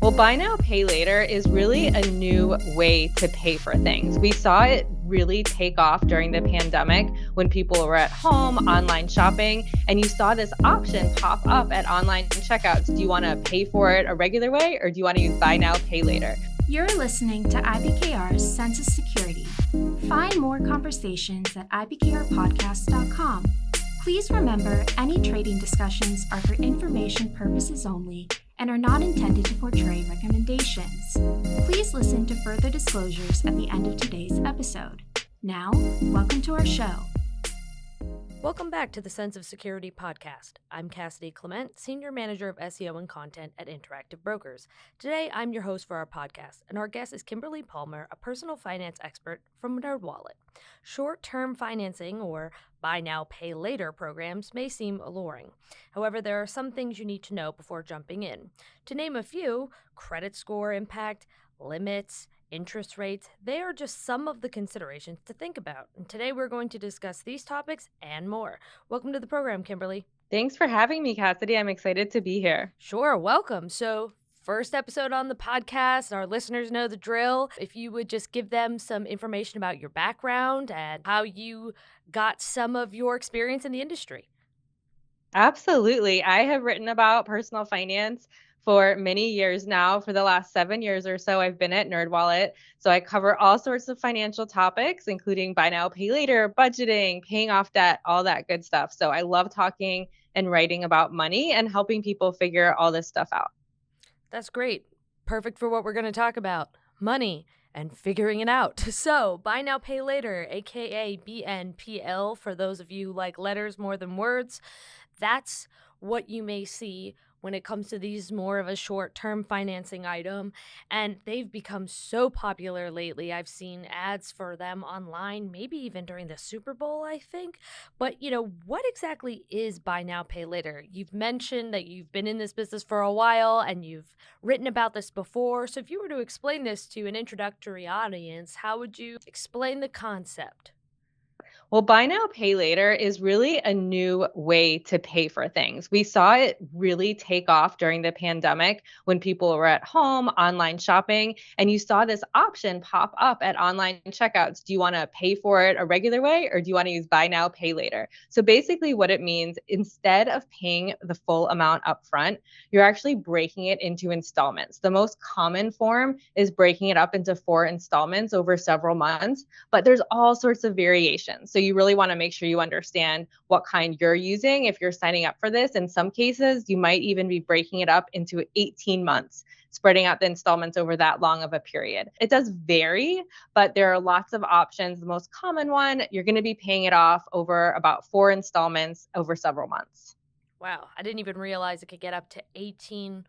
Well, buy now, pay later is really a new way to pay for things. We saw it really take off during the pandemic when people were at home, online shopping, and you saw this option pop up at online checkouts. Do you want to pay for it a regular way, or do you want to use buy now, pay later? You're listening to IBKR's Census Security. Find more conversations at ibkrpodcast.com. Please remember, any trading discussions are for information purposes only and are not intended to portray recommendations. Please listen to further disclosures at the end of today's episode. Now, welcome to our show. Welcome back to the Sense of Security podcast. I'm Cassidy Clement, Senior Manager of SEO and Content at Interactive Brokers. Today, I'm your host for our podcast, and our guest is Kimberly Palmer, a personal finance expert from NerdWallet. Short-term financing, or buy now, pay later programs may seem alluring. However, there are some things you need to know before jumping in. To name a few, credit score impact, limits, interest rates, they are just some of the considerations to think about. And today we're going to discuss these topics and more. Welcome to the program, Kimberly. Thanks for having me, Cassidy. I'm excited to be here. Sure, welcome. So, first episode on the podcast, our listeners know the drill. If you would just give them some information about your background and how you got some of your experience in the industry. Absolutely. I have written about personal finance for many years now. For the last 7 years or so, I've been at NerdWallet. So I cover all sorts of financial topics, including buy now, pay later, budgeting, paying off debt, all that good stuff. So I love talking and writing about money and helping people figure all this stuff out. That's great. Perfect for what we're going to talk about, money and figuring it out. So buy now, pay later, aka BNPL, for those of you who like letters more than words. That's what you may see when it comes to these more of a short-term financing item, and they've become so popular lately. I've seen ads for them online, maybe even during the Super Bowl, I think. But, what exactly is buy now, pay later? You've mentioned that you've been in this business for a while and you've written about this before. So if you were to explain this to an introductory audience, how would you explain the concept? Well, buy now, pay later is really a new way to pay for things. We saw it really take off during the pandemic when people were at home, online shopping, and you saw this option pop up at online checkouts. Do you want to pay for it a regular way, or do you want to use buy now, pay later? So basically what it means, instead of paying the full amount up front, you're actually breaking it into installments. The most common form is breaking it up into 4 installments over several months, but there's all sorts of variations. So you really want to make sure you understand what kind you're using if you're signing up for this. In some cases, you might even be breaking it up into 18 months, spreading out the installments over that long of a period. It does vary, but there are lots of options. The most common one, you're going to be paying it off over about 4 installments over several months. Wow, I didn't even realize it could get up to 18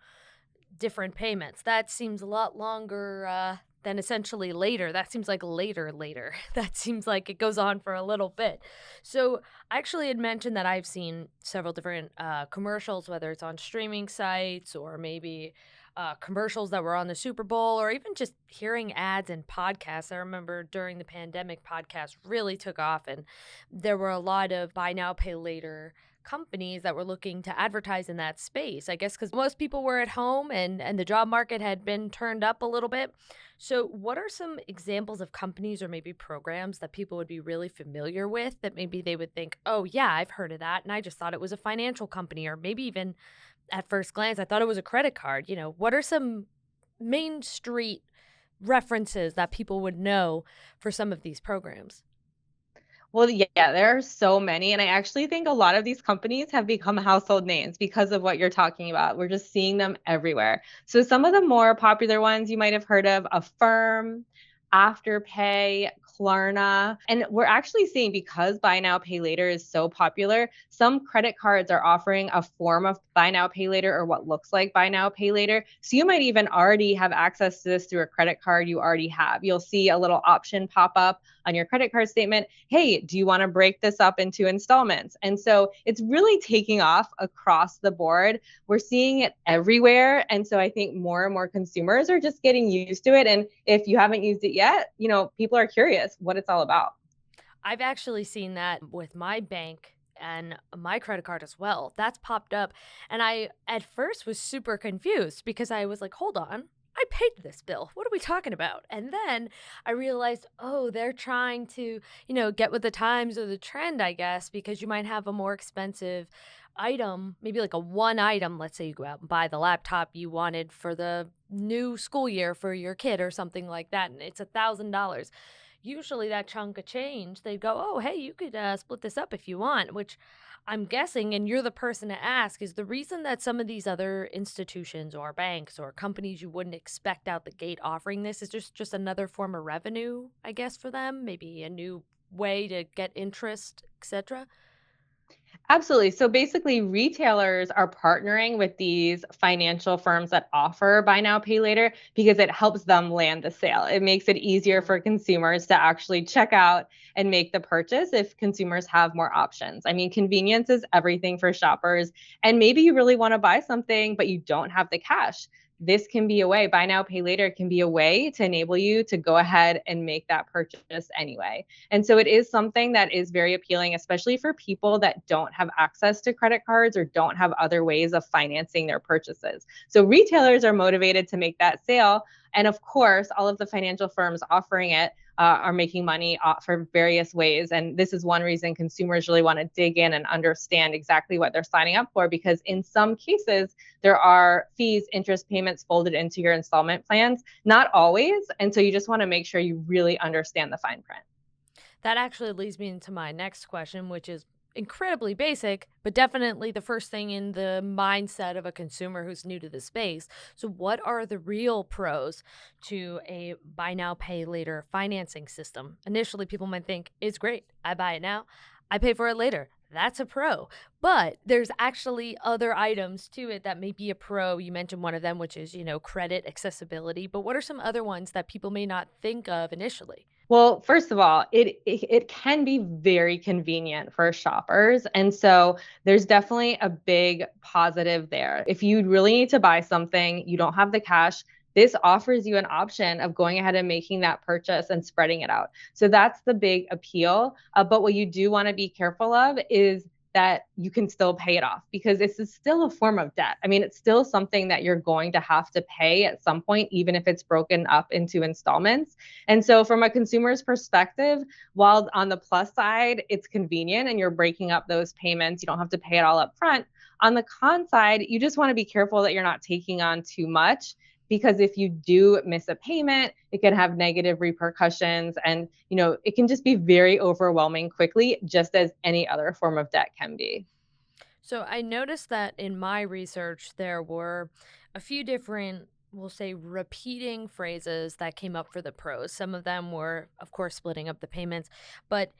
different payments. That seems a lot longer than essentially later. That seems like later. That seems like it goes on for a little bit. So I actually had mentioned that I've seen several different commercials, whether it's on streaming sites or maybe commercials that were on the Super Bowl, or even just hearing ads and podcasts. I remember during the pandemic, podcasts really took off, and there were a lot of buy now, pay later companies that were looking to advertise in that space, I guess, because most people were at home and the job market had been turned up a little bit. So what are some examples of companies or maybe programs that people would be really familiar with that maybe they would think, oh, yeah, I've heard of that, and I just thought it was a financial company, or maybe even at first glance, I thought it was a credit card. What are some main street references that people would know for some of these programs? Well, yeah, there are so many. And I actually think a lot of these companies have become household names because of what you're talking about. We're just seeing them everywhere. So some of the more popular ones you might have heard of, Affirm, Afterpay, Klarna. And we're actually seeing, because buy now, pay later is so popular, some credit cards are offering a form of buy now, pay later, or what looks like buy now, pay later. So you might even already have access to this through a credit card you already have. You'll see a little option pop up on your credit card statement. Hey, do you want to break this up into installments? And so it's really taking off across the board. We're seeing it everywhere. And so I think more and more consumers are just getting used to it. And if you haven't used it yet, people are curious what it's all about. I've actually seen that with my bank and my credit card as well. That's popped up. And I, at first, was super confused because I was like, hold on. I paid this bill. What are we talking about? And then I realized, oh, they're trying to, get with the times or the trend, I guess, because you might have a more expensive item, maybe like a one item. Let's say you go out and buy the laptop you wanted for the new school year for your kid or something like that, and it's $1,000. Usually that chunk of change, they'd go, oh, hey, you could split this up if you want, which I'm guessing, and you're the person to ask, is the reason that some of these other institutions or banks or companies you wouldn't expect out the gate offering this is just another form of revenue, I guess, for them, maybe a new way to get interest, etc. Absolutely. So basically, retailers are partnering with these financial firms that offer buy now, pay later because it helps them land the sale. It makes it easier for consumers to actually check out and make the purchase if consumers have more options. I mean, convenience is everything for shoppers. And maybe you really want to buy something, but you don't have the cash. This can be a way, buy now, pay later can be a way to enable you to go ahead and make that purchase anyway. And so it is something that is very appealing, especially for people that don't have access to credit cards or don't have other ways of financing their purchases. So retailers are motivated to make that sale. And of course, all of the financial firms offering it are making money for various ways. And this is one reason consumers really want to dig in and understand exactly what they're signing up for, because in some cases, there are fees, interest payments folded into your installment plans, not always. And so you just want to make sure you really understand the fine print. That actually leads me into my next question, which is incredibly basic, but definitely the first thing in the mindset of a consumer who's new to the space. So, what are the real pros to a buy now, pay later financing system? Initially, people might think it's great. I buy it now, I pay for it later. That's a pro. But there's actually other items to it that may be a pro. You mentioned one of them, which is, credit accessibility. But what are some other ones that people may not think of initially? Well, first of all, it can be very convenient for shoppers. And so there's definitely a big positive there. If you really need to buy something, you don't have the cash, this offers you an option of going ahead and making that purchase and spreading it out. So that's the big appeal. But what you do want to be careful of is that you can still pay it off, because this is still a form of debt. I mean, it's still something that you're going to have to pay at some point, even if it's broken up into installments. And so from a consumer's perspective, while on the plus side, it's convenient and you're breaking up those payments, you don't have to pay it all up front. On the con side, you just want to be careful that you're not taking on too much, because if you do miss a payment, it can have negative repercussions, and it can just be very overwhelming quickly, just as any other form of debt can be. So I noticed that in my research, there were a few different, we'll say, repeating phrases that came up for the pros. Some of them were, of course, splitting up the payments, but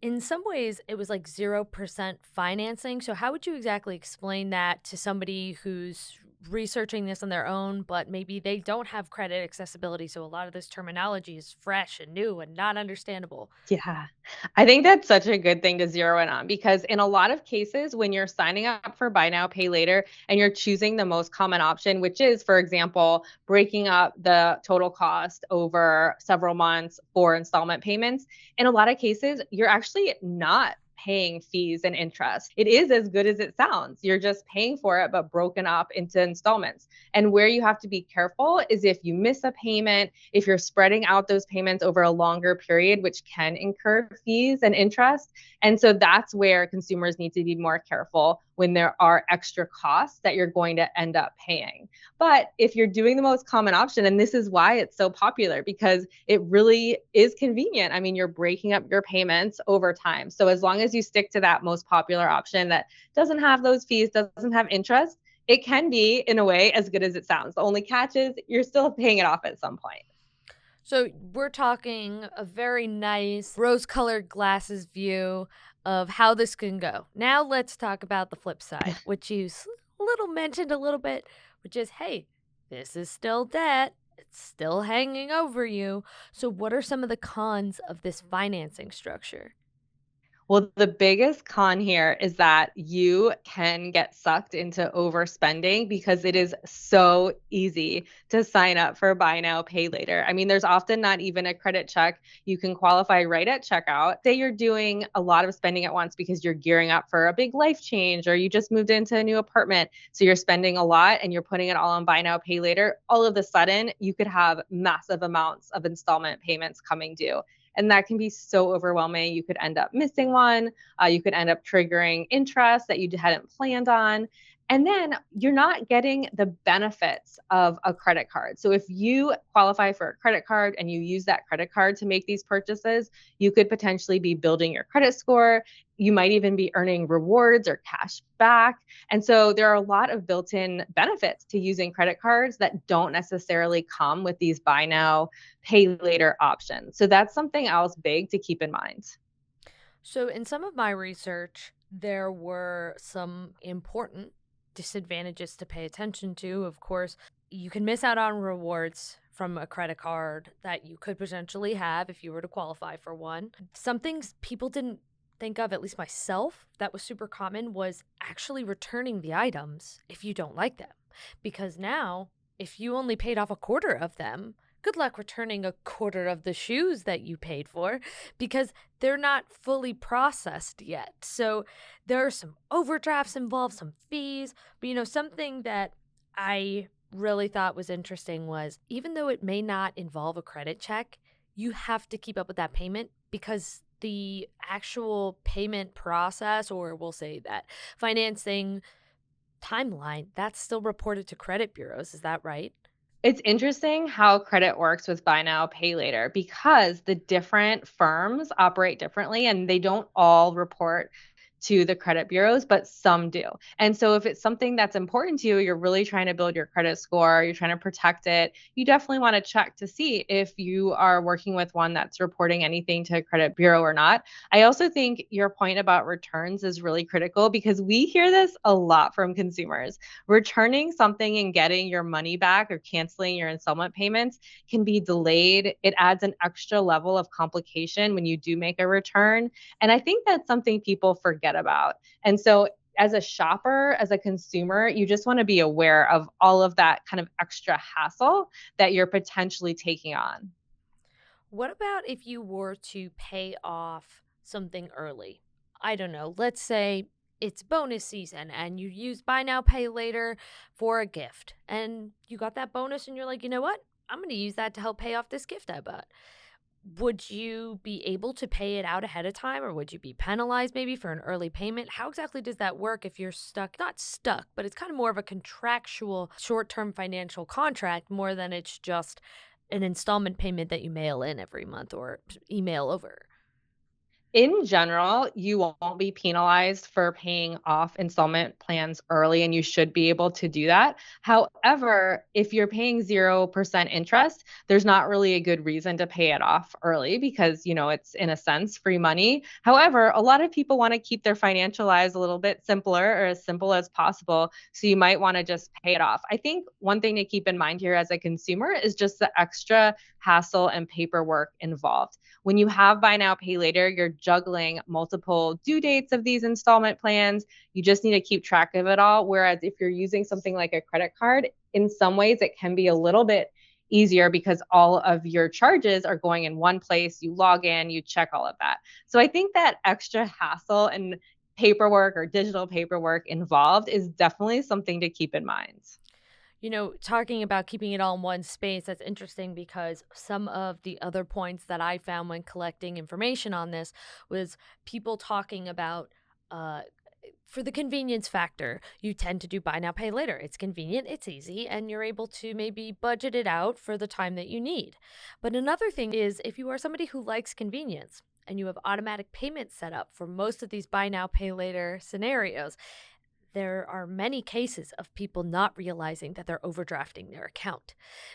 in some ways, it was like 0% financing. So how would you exactly explain that to somebody who's researching this on their own, but maybe they don't have credit accessibility? So a lot of this terminology is fresh and new and not understandable. Yeah, I think that's such a good thing to zero in on, because in a lot of cases, when you're signing up for buy now, pay later, and you're choosing the most common option, which is, for example, breaking up the total cost over several months for installment payments, in a lot of cases, you're actually not paying fees and interest. It is as good as it sounds. You're just paying for it, but broken up into installments. And where you have to be careful is if you miss a payment, if you're spreading out those payments over a longer period, which can incur fees and interest. And so that's where consumers need to be more careful when there are extra costs that you're going to end up paying. But if you're doing the most common option, and this is why it's so popular, because it really is convenient. I mean, you're breaking up your payments over time. So as long as you stick to that most popular option that doesn't have those fees, doesn't have interest, it can be, in a way, as good as it sounds. The only catch is you're still paying it off at some point. So we're talking a very nice rose-colored glasses view of how this can go. Now let's talk about the flip side, which you mentioned a little bit, which is, hey, this is still debt. It's still hanging over you. So what are some of the cons of this financing structure? Well, the biggest con here is that you can get sucked into overspending because it is so easy to sign up for buy now, pay later. I mean, there's often not even a credit check. You can qualify right at checkout. Say you're doing a lot of spending at once because you're gearing up for a big life change or you just moved into a new apartment. So you're spending a lot and you're putting it all on buy now, pay later. All of a sudden, you could have massive amounts of installment payments coming due. And that can be so overwhelming. You could end up missing one. You could end up triggering interest that you hadn't planned on. And then you're not getting the benefits of a credit card. So if you qualify for a credit card and you use that credit card to make these purchases, you could potentially be building your credit score. You might even be earning rewards or cash back. And so there are a lot of built in benefits to using credit cards that don't necessarily come with these buy now, pay later options. So that's something else big to keep in mind. So, in some of my research, there were some important disadvantages to pay attention to. Of course, you can miss out on rewards from a credit card that you could potentially have if you were to qualify for one. Some things people didn't think of, at least myself, that was super common was actually returning the items if you don't like them. Because now, if you only paid off a quarter of them, good luck returning a quarter of the shoes that you paid for because they're not fully processed yet. So there are some overdrafts involved, some fees. But, something that I really thought was interesting was even though it may not involve a credit check, you have to keep up with that payment because the actual payment process, or we'll say that financing timeline, that's still reported to credit bureaus. Is that right? It's interesting how credit works with buy now, pay later because the different firms operate differently and they don't all report to the credit bureaus, but some do. And so if it's something that's important to you, you're really trying to build your credit score, you're trying to protect it, you definitely want to check to see if you are working with one that's reporting anything to a credit bureau or not. I also think your point about returns is really critical because we hear this a lot from consumers. Returning something and getting your money back or canceling your installment payments can be delayed. It adds an extra level of complication when you do make a return. And I think that's something people forget about. And so as a shopper, as a consumer, you just want to be aware of all of that kind of extra hassle that you're potentially taking on. What about if you were to pay off something early? I don't know. Let's say it's bonus season and you use buy now, pay later for a gift. And you got that bonus and you're like, you know what? I'm going to use that to help pay off this gift I bought. Would you be able to pay it out ahead of time or would you be penalized maybe for an early payment? How exactly does that work if you're stuck? Not stuck, but it's kind of more of a contractual short-term financial contract more than it's just an installment payment that you mail in every month or email over. In general, you won't be penalized for paying off installment plans early, and you should be able to do that. However, if you're paying 0% interest, there's not really a good reason to pay it off early because, it's in a sense free money. However, a lot of people want to keep their financial lives a little bit simpler or as simple as possible. So you might want to just pay it off. I think one thing to keep in mind here as a consumer is just the extra hassle and paperwork involved. When you have buy now, pay later, you're juggling multiple due dates of these installment plans. You just need to keep track of it all. Whereas if you're using something like a credit card, in some ways it can be a little bit easier because all of your charges are going in one place. You log in, you check all of that. So I think that extra hassle and paperwork or digital paperwork involved is definitely something to keep in mind. Talking about keeping it all in one space, that's interesting because some of the other points that I found when collecting information on this was people talking about for the convenience factor, you tend to do buy now, pay later. It's convenient, it's easy, and you're able to maybe budget it out for the time that you need. But another thing is if you are somebody who likes convenience and you have automatic payments set up for most of these buy now, pay later scenarios, there are many cases of people not realizing that they're overdrafting their account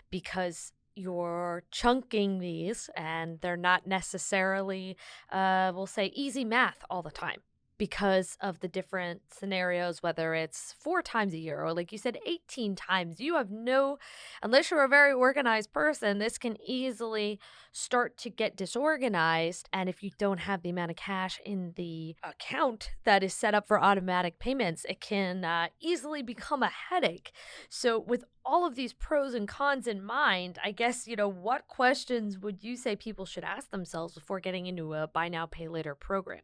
because you're chunking these and they're not necessarily, we'll say, easy math all the time. because of the different scenarios, whether it's 4 times a year or, like you said, 18 times. You have unless you're a very organized person, this can easily start to get disorganized. And if you don't have the amount of cash in the account that is set up for automatic payments, it can easily become a headache. So with all of these pros and cons in mind, I guess, what questions would you say people should ask themselves before getting into a buy now, pay later program?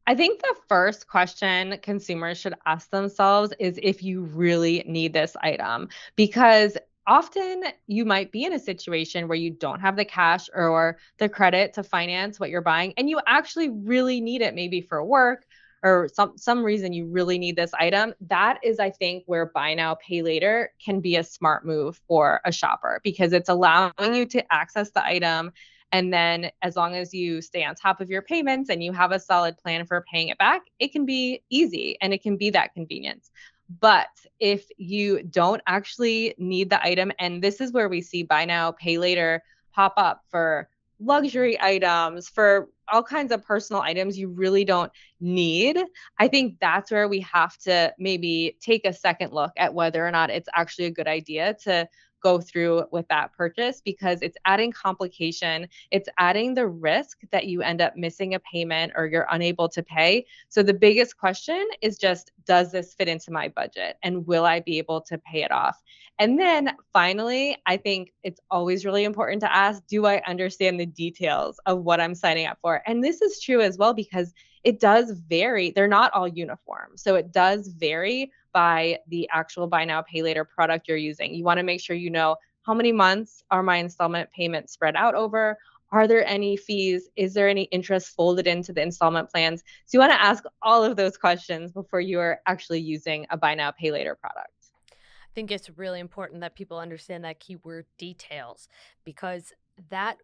I think the first question consumers should ask themselves is if you really need this item, because often you might be in a situation where you don't have the cash or the credit to finance what you're buying, and you actually really need it, maybe for work or some reason you really need this item. That is, I think, where buy now, pay later can be a smart move for a shopper, because it's allowing you to access the item. And then as long as you stay on top of your payments and you have a solid plan for paying it back, it can be easy and it can be that convenience. But if you don't actually need the item, and this is where we see buy now, pay later pop up for luxury items, for all kinds of personal items you really don't need, I think that's where we have to maybe take a second look at whether or not it's actually a good idea to go through with that purchase, because it's adding complication. It's adding the risk that you end up missing a payment or you're unable to pay. So the biggest question is just, does this fit into my budget and will I be able to pay it off? And then finally, I think it's always really important to ask, do I understand the details of what I'm signing up for? And this is true as well, because it does vary. They're not all uniform. So it does vary by the actual buy now, pay later product you're using. You want to make sure you know, how many months are my installment payments spread out over? Are there any fees? Is there any interest folded into the installment plans? So you want to ask all of those questions before you are actually using a buy now, pay later product. I think it's really important that people understand that keyword details, because that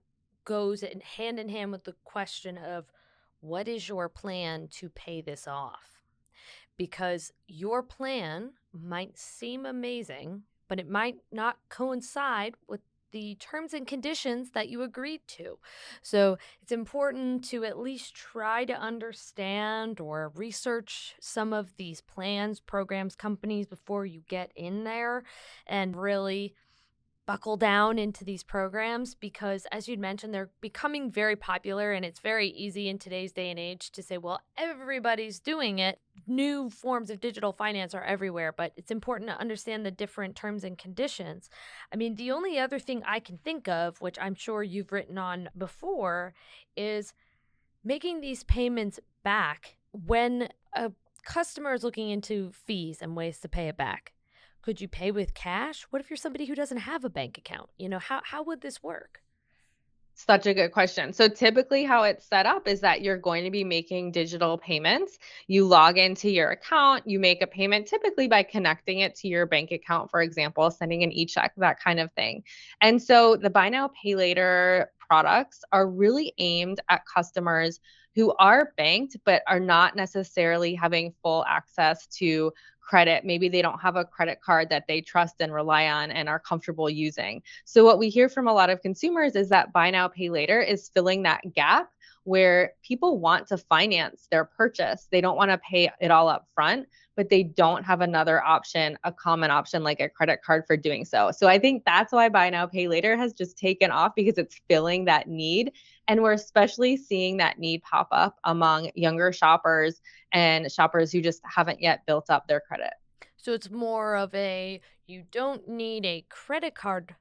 goes hand in hand with the question of, what is your plan to pay this off? Because your plan might seem amazing, but it might not coincide with the terms and conditions that you agreed to. So it's important to at least try to understand or research some of these plans, programs, companies before you get in there and really buckle down into these programs, because as you'd mentioned, they're becoming very popular, and it's very easy in today's day and age to say, well, everybody's doing it. New forms of digital finance are everywhere, but it's important to understand the different terms and conditions. I mean, the only other thing I can think of, which I'm sure you've written on before, is making these payments back when a customer is looking into fees and ways to pay it back. Could you pay with cash? What if you're somebody who doesn't have a bank account? How would this work? Such a good question. So typically how it's set up is that you're going to be making digital payments. You log into your account, you make a payment typically by connecting it to your bank account, for example, sending an e-check, that kind of thing. And so the buy now, pay later products are really aimed at customers who are banked but are not necessarily having full access to credit. Maybe they don't have a credit card that they trust and rely on and are comfortable using. So what we hear from a lot of consumers is that buy now, pay later is filling that gap where people want to finance their purchase. They don't want to pay it all up front, but they don't have another option, a common option like a credit card for doing so. So I think that's why buy now, pay later has just taken off, because it's filling that need. And we're especially seeing that need pop up among younger shoppers and shoppers who just haven't yet built up their credit. So it's more of you don't need a credit card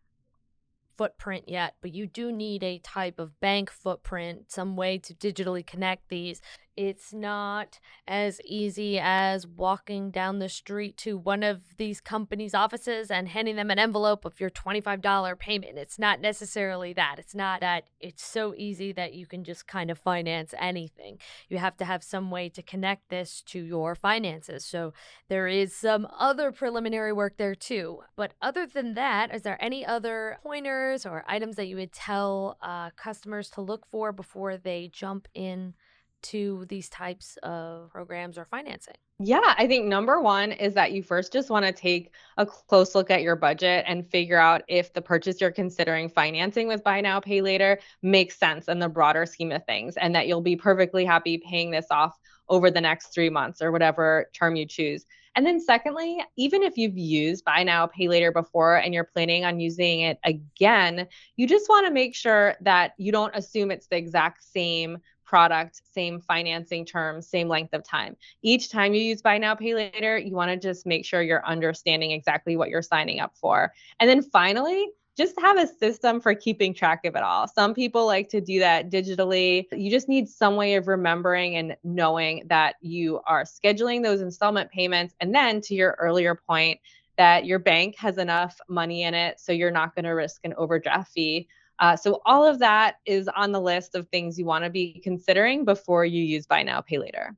footprint yet, but you do need a type of bank footprint, some way to digitally connect these. It's not as easy as walking down the street to one of these companies' offices and handing them an envelope of your $25 payment. It's not necessarily that. It's not that it's so easy that you can just kind of finance anything. You have to have some way to connect this to your finances. So there is some other preliminary work there too. But other than that, is there any other pointers or items that you would tell customers to look for before they jump in to these types of programs or financing? Yeah, I think number one is that you first just want to take a close look at your budget and figure out if the purchase you're considering financing with buy now, pay later makes sense in the broader scheme of things, and that you'll be perfectly happy paying this off over the next 3 months or whatever term you choose. And then, secondly, even if you've used buy now, pay later before and you're planning on using it again, you just want to make sure that you don't assume it's the exact same product, same financing terms, same length of time. Each time you use buy now, pay later, you want to just make sure you're understanding exactly what you're signing up for. And then finally, just have a system for keeping track of it all. Some people like to do that digitally. You just need some way of remembering and knowing that you are scheduling those installment payments. And then, to your earlier point, that your bank has enough money in it so you're not going to risk an overdraft fee. So all of that is on the list of things you want to be considering before you use buy now, pay later.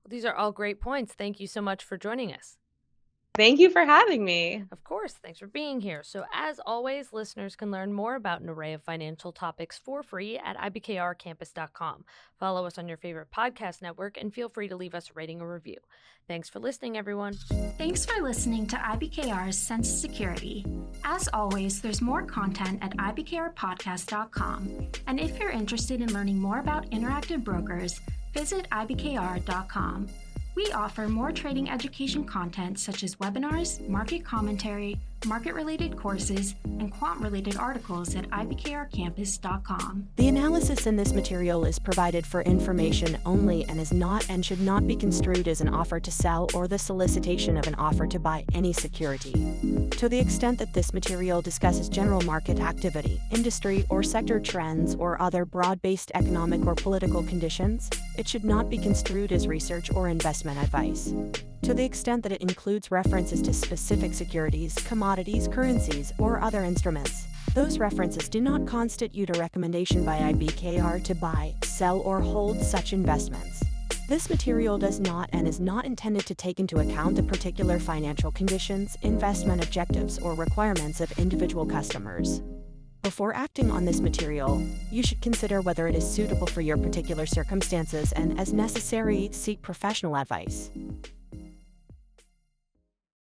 These are all great points. Thank you so much for joining us. Thank you for having me. Of course, thanks for being here. So, as always, listeners can learn more about an array of financial topics for free at IBKRcampus.com. Follow us on your favorite podcast network and feel free to leave us a rating or review. Thanks for listening, everyone. Thanks for listening to IBKR's Census Security. As always, there's more content at IBKRpodcast.com. And if you're interested in learning more about interactive brokers, visit IBKR.com. We offer more trading education content such as webinars, market commentary, market-related courses, and quant-related articles at IBKRcampus.com. The analysis in this material is provided for information only and is not and should not be construed as an offer to sell or the solicitation of an offer to buy any security. To the extent that this material discusses general market activity, industry or sector trends, or other broad-based economic or political conditions, it should not be construed as research or investment advice. To the extent that it includes references to specific securities, commodities, currencies, or other instruments, those references do not constitute a recommendation by IBKR to buy, sell, or hold such investments. This material does not and is not intended to take into account the particular financial conditions, investment objectives, or requirements of individual customers. Before acting on this material, you should consider whether it is suitable for your particular circumstances and, as necessary, seek professional advice.